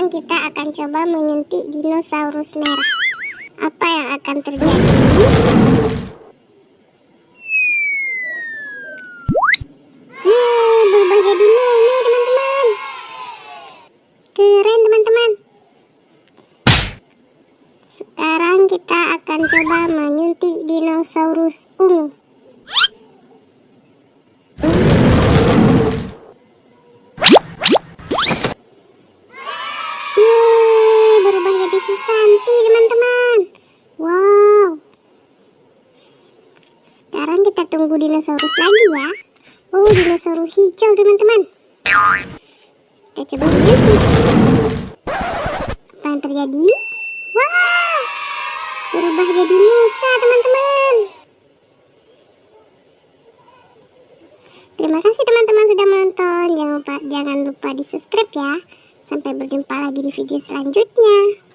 Sekarang kita akan coba menyuntik dinosaurus merah. Apa yang akan terjadi? Yeay, berubah jadi meme teman-teman. Keren teman-teman. Sekarang kita akan coba menyuntik dinosaurus ungu. Yeay, berubah jadi Susanti teman-teman. Wow. Sekarang kita tunggu dinosaurus lagi ya. Oh, dinosaurus hijau teman-teman. Kita coba menyuntik. Apa yang terjadi? Wow, berubah jadi Musa teman-teman. Terima kasih teman-teman sudah menonton. Jangan lupa di subscribe ya. Sampai berjumpa lagi di video selanjutnya.